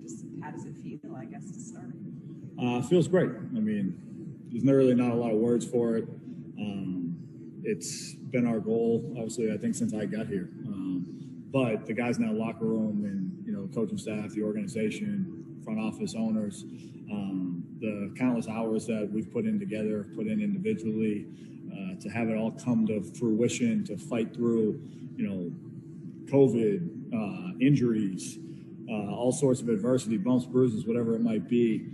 Just how does it feel, I guess, to start? Feels great. I mean, there's really not a lot of words for it. It's been our goal, obviously, I think since I got here. But the guys in that locker room and, you know, coaching staff, the organization, front office owners, the countless hours that we've put in together, put in individually, to have it all come to fruition, to fight through, you know, COVID, injuries, all sorts of adversity, bumps, bruises, whatever it might be.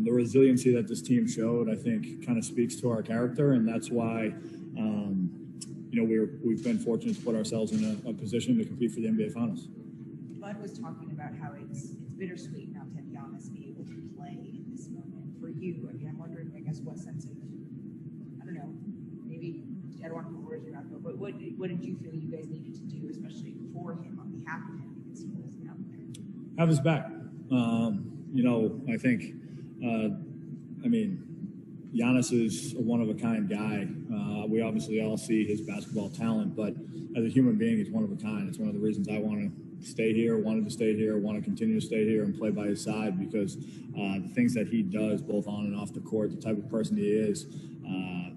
The resiliency that this team showed, I think, kind of speaks to our character, and that's why, you know, we've been fortunate to put ourselves in a position to compete for the NBA Finals. Bud was talking about how it's bittersweet now to have Giannis be able to play in this moment. For you, I mean, I'm wondering, I guess, what sense of, I don't know, maybe, I don't want to put words in your mouth, but what did you feel you guys needed to do, especially for him, on behalf of him, because he wasn't out there? Have his back. You know, I think, I mean, Giannis is a one-of-a-kind guy. We obviously all see his basketball talent, but as a human being, he's one of a kind. It's one of the reasons I want to stay here, wanted to stay here, want to continue to stay here and play by his side, because the things that he does, both on and off the court, the type of person he is,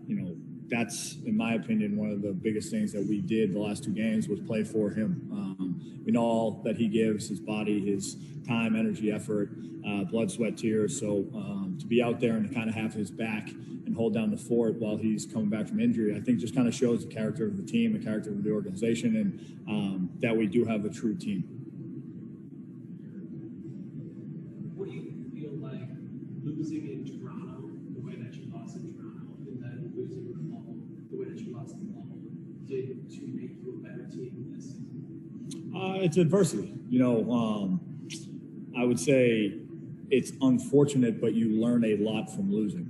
you know, that's, in my opinion, one of the biggest things that we did the last two games was play for him. We know all that he gives, his body, his time, energy, effort, blood, sweat, tears. So to be out there and to kind of have his back and hold down the fort while he's coming back from injury, I think just kind of shows the character of the team, the character of the organization, and that we do have a true team. What do you feel like losing in Toronto, the way that you lost in Toronto, and then losing in the bubble, the way that you lost in the bubble, did to make you a better team this season? It's adversity. You know, I would say it's unfortunate, but you learn a lot from losing.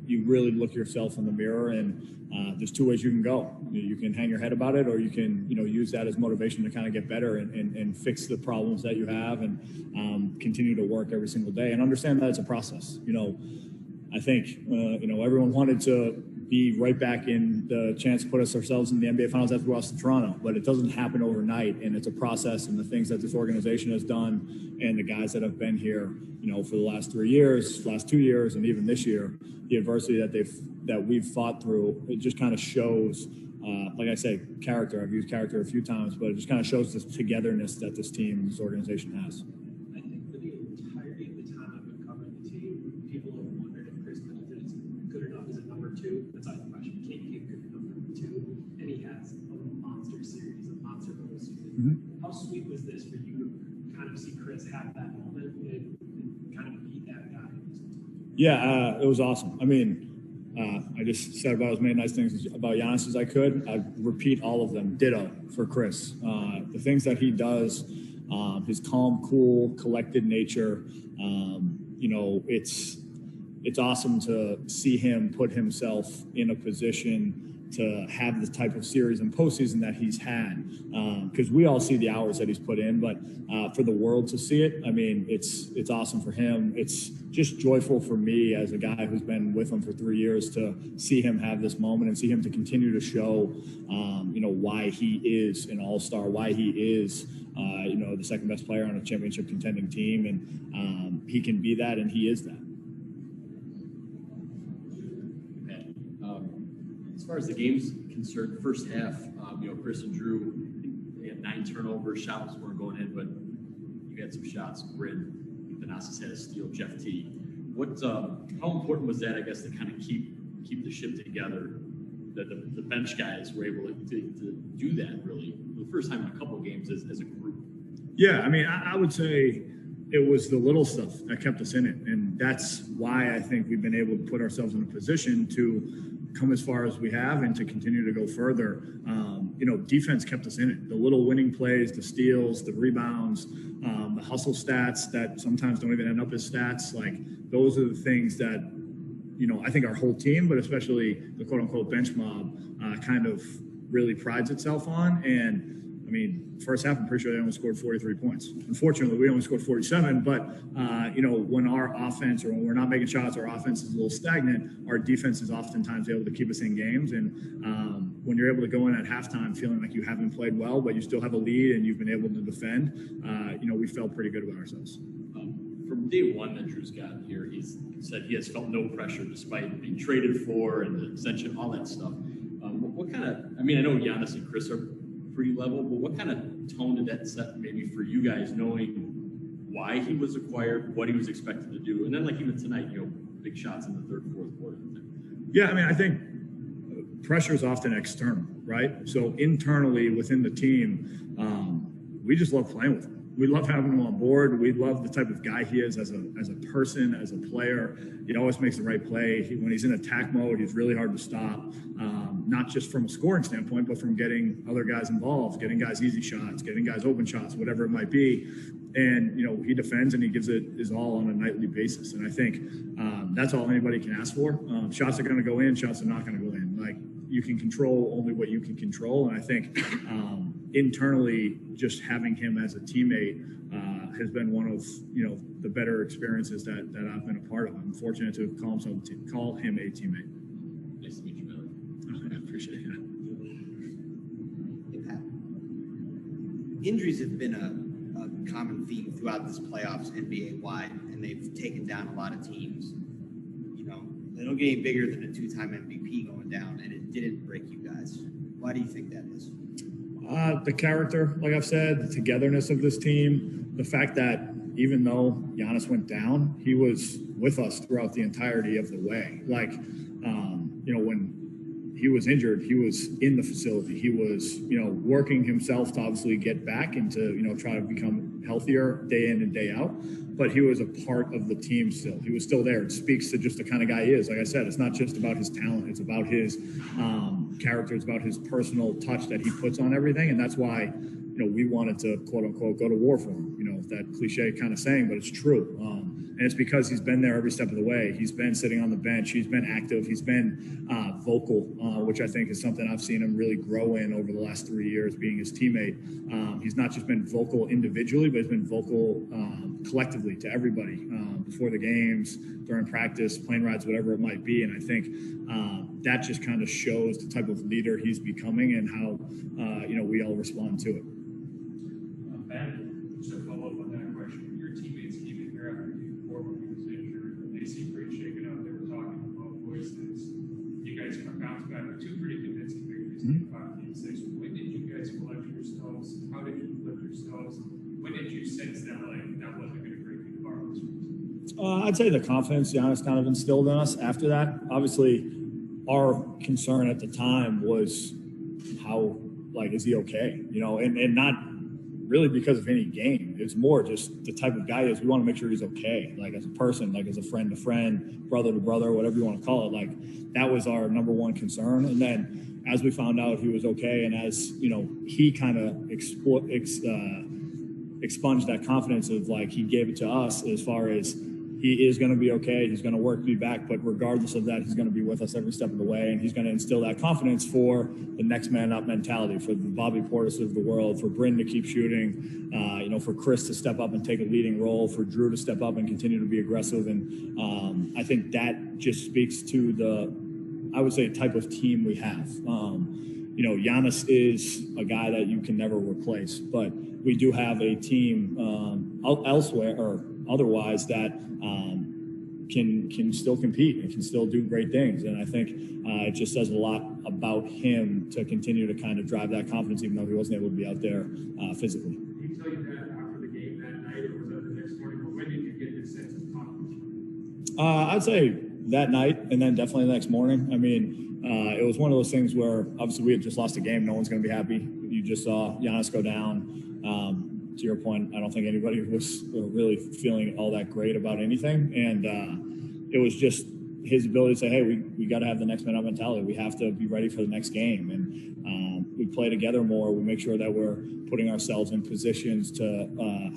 You really look yourself in the mirror, and there's two ways you can go. You can hang your head about it, or you can, you know, use that as motivation to kind of get better and fix the problems that you have, and continue to work every single day and understand that it's a process. You know, I think, you know, everyone wanted to be right back in the chance to put ourselves in the NBA Finals after we lost to Toronto, but it doesn't happen overnight, and it's a process, and the things that this organization has done and the guys that have been here, you know, for the last 3 years, last 2 years, and even this year, the adversity that we've fought through, it just kind of shows, like I say, character. I've used character a few times, but it just kind of shows this togetherness that this team and this organization has. I think for the entirety of the time I've been covering the team, people have wondered if Chris Middleton is good enough as a number two. That's out of the question. Can't get good enough number two, and he has a monster series, a monster postseason. Mm-hmm. How sweet was this for you to kind of see Chris have that moment and kind of be that guy? Yeah, it was awesome. I mean, I just said about as many nice things about Giannis as I could. I'd repeat all of them. Ditto for Chris. The things that he does, his calm, cool, collected nature. You know, it's awesome to see him put himself in a position to have the type of series and postseason that he's had, because we all see the hours that he's put in, but for the world to see it, I mean, it's awesome for him. It's just joyful for me as a guy who's been with him for 3 years to see him have this moment and see him to continue to show, you know, why he is an all-star, why he is, you know, the second best player on a championship contending team, and he can be that, and he is that. As far as the game's concerned, the first half, you know, Chris and Drew, they had 9 turnovers, shots weren't going in, but you had some shots. Bryn, Thanasis had a steal, Jeff T. How important was that, I guess, to kind of keep the ship together? That the bench guys were able to do that, really, for the first time in a couple of games as a group. Yeah, I mean, I would say it was the little stuff that kept us in it, and that's why I think we've been able to put ourselves in a position to come as far as we have and to continue to go further. You know, defense kept us in it. The little winning plays, the steals, the rebounds, the hustle stats that sometimes don't even end up as stats. Like, those are the things that, you know, I think our whole team, but especially the quote-unquote bench mob, kind of really prides itself on. And I mean, first half, I'm pretty sure they only scored 43 points. Unfortunately, we only scored 47, but, you know, when our offense, or when we're not making shots, our offense is a little stagnant, our defense is oftentimes able to keep us in games. And when you're able to go in at halftime feeling like you haven't played well, but you still have a lead and you've been able to defend, we felt pretty good about ourselves. From day one that Drew's gotten here, he's said he has felt no pressure despite being traded for and the extension, all that stuff. What kind of, I know Giannis and Chris are pretty level, but what kind of tone did that set maybe for you guys, knowing why he was acquired, what he was expected to do, and then like even tonight, big shots in the third, fourth quarter? Yeah, I think pressure is often external, right? So internally within the team, we just love playing with him. We love having him on board. We love the type of guy he is as a person, as a player. He always makes the right play. When he's in attack mode, he's really hard to stop, not just from a scoring standpoint, but from getting other guys involved, getting guys easy shots, getting guys open shots, whatever it might be. And, he defends and he gives it his all on a nightly basis. And I think that's all anybody can ask for. Shots are going to go in, shots are not going to go in. Like, you can control only what you can control. And I think internally, just having him as a teammate has been one of, the better experiences that I've been a part of. I'm fortunate to call him a teammate. Nice to meet you, Billy. I appreciate it. Hey, Pat. Injuries have been a common theme throughout this playoffs, NBA-wide, and they've taken down a lot of teams. They don't get any bigger than a 2-time MVP going down, and it didn't break you guys. Why do you think that is? The character, like I've said, the togetherness of this team, the fact that even though Giannis went down, he was with us throughout the entirety of the way. Like, when he was injured, he was in the facility. He was, working himself to obviously get back and to, try to become healthier day in and day out. But he was a part of the team still. He was still there. It speaks to just the kind of guy he is. Like I said, it's not just about his talent. It's about his character. It's about his personal touch that he puts on everything. And that's why, we wanted to, quote unquote, go to war for him. That cliche kind of saying, but it's true. And it's because he's been there every step of the way. He's been sitting on the bench. He's been active. He's been vocal, which I think is something I've seen him really grow in over the last 3 years being his teammate. He's not just been vocal individually, but he's been vocal collectively to everybody before the games, during practice, plane rides, whatever it might be. And I think that just kind of shows the type of leader he's becoming and how, we all respond to it. Ben, just to follow up on that question, your teammates came in here after you before when he was injured, and they seemed pretty shaken up. They were talking about voices. You guys bounced back with 2 pretty convincing victories in 5 Game 6. When did you guys collect yourselves? How did you lift yourselves? When did you sense that that wasn't going to break you apart? I'd say the confidence Giannis kind of instilled in us after that. Obviously, our concern at the time was how, is he okay? And not really because of any game. It's more just the type of guy he is. We want to make sure he's okay, as a person, as a friend to friend, brother to brother, whatever you want to call it. That was our number one concern. And then as we found out he was okay, and as, he kind of expunged that confidence of he gave it to us as far as he is going to be okay. He's going to work to be back, but regardless of that, he's going to be with us every step of the way, and he's going to instill that confidence for the next man up mentality, for the Bobby Portis of the world, for Bryn to keep shooting, for Chris to step up and take a leading role, for Drew to step up and continue to be aggressive. And I think that just speaks to the, I would say, type of team we have. Giannis is a guy that you can never replace, but we do have a team elsewhere or otherwise that can still compete and can still do great things. And I think it just says a lot about him to continue to kind of drive that confidence, even though he wasn't able to be out there physically. Did he tell you that after the game that night, or was that the next morning? Or when did you get this sense of confidence? I'd say that night, and then definitely the next morning. It was one of those things where obviously we had just lost a game. No one's going to be happy. You just saw Giannis go down. To your point, I don't think anybody was really feeling all that great about anything. And it was just his ability to say, hey, we got to have the next man up mentality. We have to be ready for the next game. And we play together more. We make sure that we're putting ourselves in positions to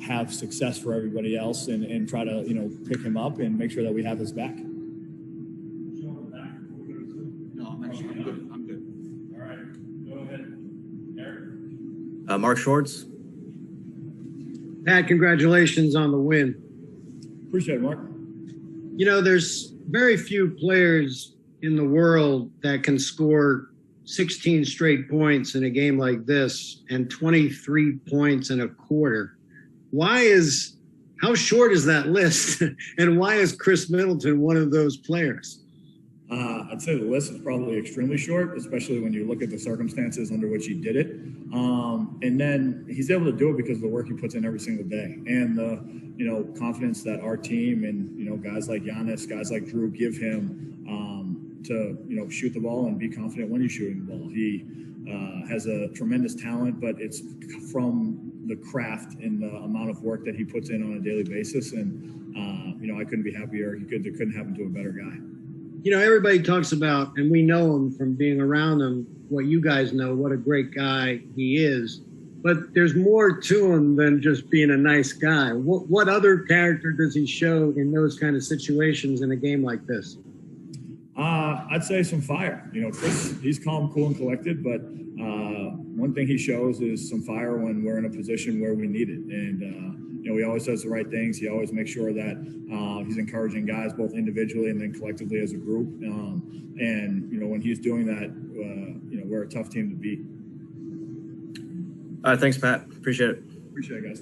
have success for everybody else and try to, pick him up and make sure that we have his back. No, I'm good. I'm good. All right, go ahead, Eric. Mark Schwartz. Pat, congratulations on the win. Appreciate it, Mark. There's very few players in the world that can score 16 straight points in a game like this and 23 points in a quarter. How short is that list? And why is Chris Middleton one of those players? I'd say the list is probably extremely short, especially when you look at the circumstances under which he did it. And then he's able to do it because of the work he puts in every single day and the, confidence that our team and, guys like Giannis, guys like Drew give him to, shoot the ball and be confident when he's shooting the ball. He has a tremendous talent, but it's from the craft and the amount of work that he puts in on a daily basis. And, I couldn't be happier. It couldn't happen to a better guy. Everybody talks about, and we know him from being around him, what you guys know, what a great guy he is. But there's more to him than just being a nice guy. What other character does he show in those kind of situations in a game like this? I'd say some fire. Chris, he's calm, cool, and collected, but one thing he shows is some fire when we're in a position where we need it. And, he always does the right things. He always makes sure that he's encouraging guys both individually and then collectively as a group. And, when he's doing that, we're a tough team to beat. All right, thanks, Pat. Appreciate it. Appreciate it, guys.